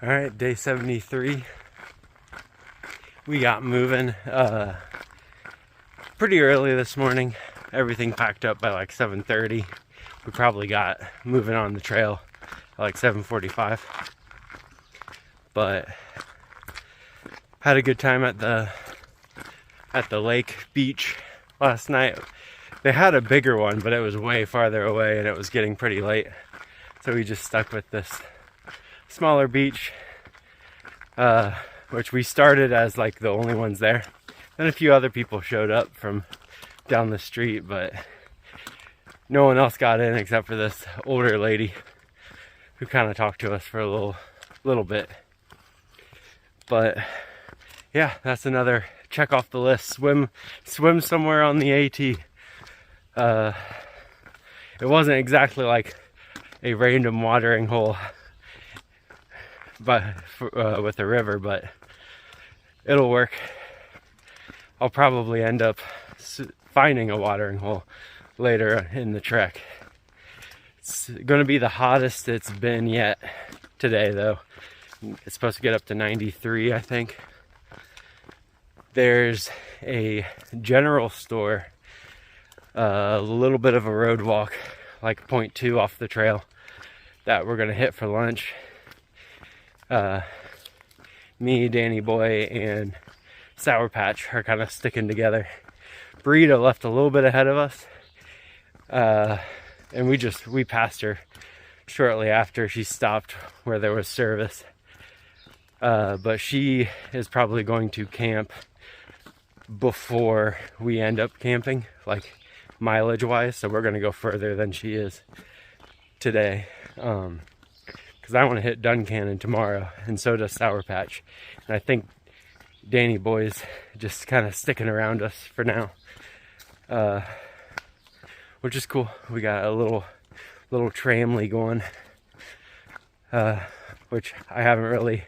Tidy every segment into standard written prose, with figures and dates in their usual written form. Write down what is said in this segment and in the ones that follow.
All right, day 73. We got moving pretty early this morning. Everything packed up by like 7:30. We probably got moving on the trail at like 7:45. But had a good time at the lake beach last night. They had a bigger one, but it was way farther away and it was getting pretty late. So we just stuck with this smaller beach, which we started as like the only ones there. Then a few other people showed up from down the street, but no one else got in except for this older lady who kind of talked to us for a little bit. But yeah, that's another check off the list. Swim somewhere on the AT. It wasn't exactly like a random watering hole, but with a river, but it'll work. I'll probably end up finding a watering hole later in the trek. It's going to be the hottest it's been yet today, though. It's supposed to get up to 93, I think. There's a general store, a little bit of a road walk, like 0.2 off the trail, that we're going to hit for lunch. Me, Danny Boy, and Sour Patch are kind of sticking together. Burrito left a little bit ahead of us, and we passed her shortly after she stopped where there was service. But she is probably going to camp before we end up camping, like mileage wise, so we're going to go further than she is today. Because I want to hit Duncannon tomorrow, and so does Sour Patch. And I think Danny Boy's just kind of sticking around us for now, which is cool. We got a little tramley going, which I haven't really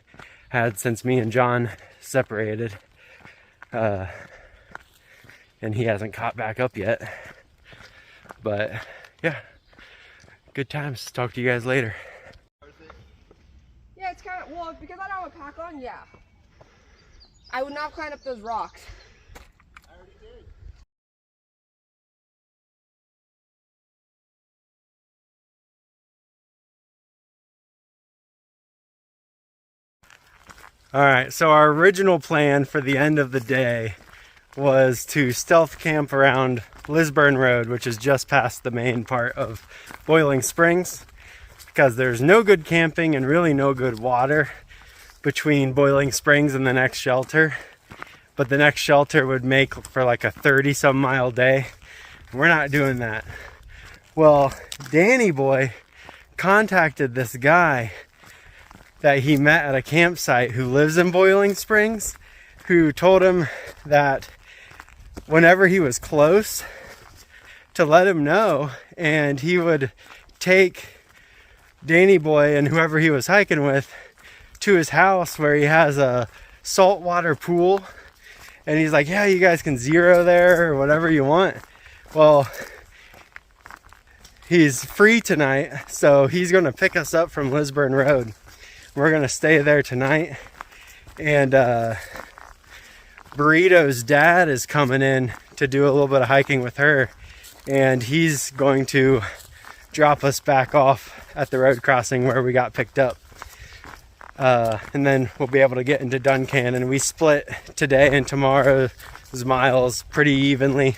had since me and John separated, and he hasn't caught back up yet. But yeah, good times. Talk to you guys later. Yeah, it's kind of, well, because I don't have a pack on, yeah. I would not climb up those rocks. I already did. All right, so our original plan for the end of the day was to stealth camp around Lisburn Road, which is just past the main part of Boiling Springs, because there's no good camping and really no good water between Boiling Springs and the next shelter. But the next shelter would make for like a 30-some mile day. We're not doing that. Well, Danny Boy contacted this guy that he met at a campsite who lives in Boiling Springs, who told him that whenever he was close, to let him know, and he would take Danny Boy and whoever he was hiking with to his house where he has a saltwater pool. And he's like, yeah, you guys can zero there or whatever you want. Well, he's free tonight, so he's going to pick us up from Lisburn Road. We're going to stay there tonight. And Burrito's dad is coming in to do a little bit of hiking with her. And he's going to drop us back off at the road crossing where we got picked up. And then we'll be able to get into Duncannon. We split today and tomorrow's miles pretty evenly,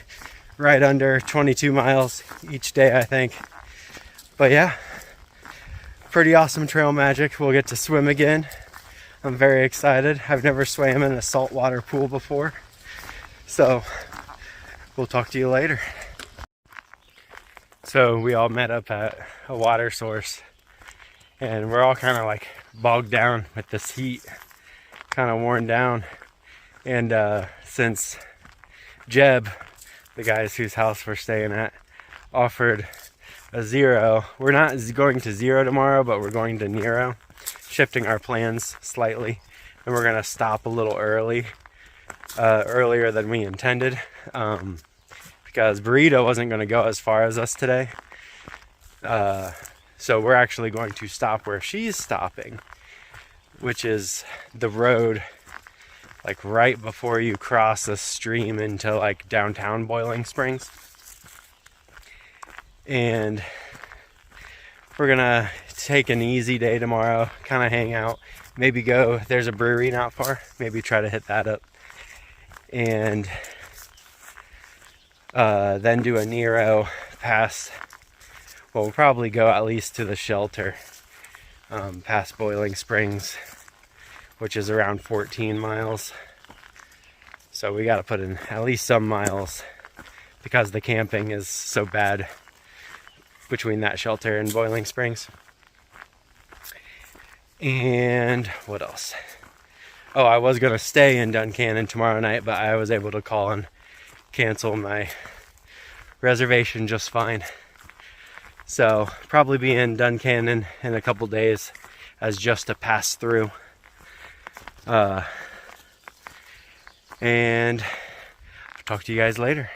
right under 22 miles each day, I think. But yeah, pretty awesome trail magic. We'll get to swim again. I'm very excited. I've never swam in a saltwater pool before. So we'll talk to you later. So we all met up at a water source, and we're all kind of like bogged down with this heat, kind of worn down. And since Jeb, the guys whose house we're staying at, offered a zero, we're not going to zero tomorrow, but we're going to Nero, shifting our plans slightly, and we're gonna stop a little earlier than we intended, because Burrito wasn't going to go as far as us today. So we're actually going to stop where she's stopping. which is the road like right before you cross a stream into like downtown Boiling Springs. And we're gonna take an easy day tomorrow, kind of hang out, maybe go, there's a brewery not far, maybe try to hit that up, and then do a Nero past, well, we'll probably go at least to the shelter, past Boiling Springs, which is around 14 miles. So we got to put in at least some miles because the camping is so bad between that shelter and Boiling Springs. And what else? Oh, I was gonna stay in Duncannon tomorrow night, but I was able to call and cancel my reservation just fine. So probably be in Duncannon in a couple days as just a pass through. And I'll talk to you guys later.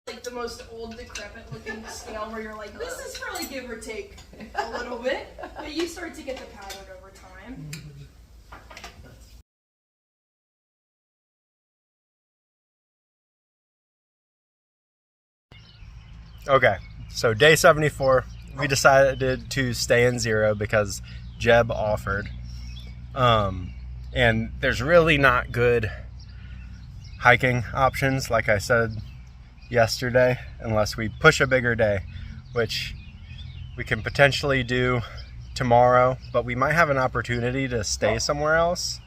Like the most old, decrepit looking scale where you're like, this is probably give or take a little bit, but you start to get the pattern over time. Okay, so day 74, we decided to stay in Zero because Jeb offered. And there's really not good hiking options, like I said yesterday, unless we push a bigger day, which we can potentially do tomorrow, but we might have an opportunity to stay somewhere else,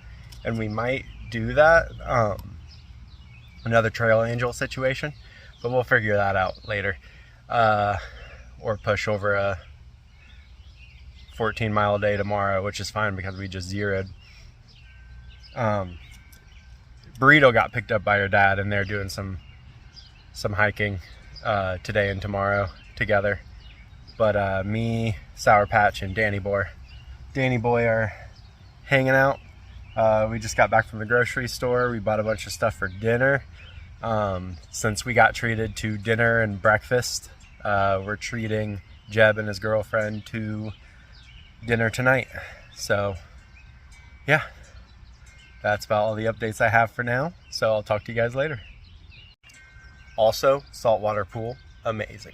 and we might do that. Another Trail Angel situation, but we'll figure that out later. Or push over a 14-mile day tomorrow, which is fine because we just zeroed. Burrito got picked up by her dad, and they're doing some hiking today and tomorrow together. But me, Sour Patch, and Danny Boy are hanging out. We just got back from the grocery store. We bought a bunch of stuff for dinner. Since we got treated to dinner and breakfast, we're treating Jeb and his girlfriend to dinner tonight. So yeah, that's about all the updates I have for now. So I'll talk to you guys later. Also, saltwater pool, amazing.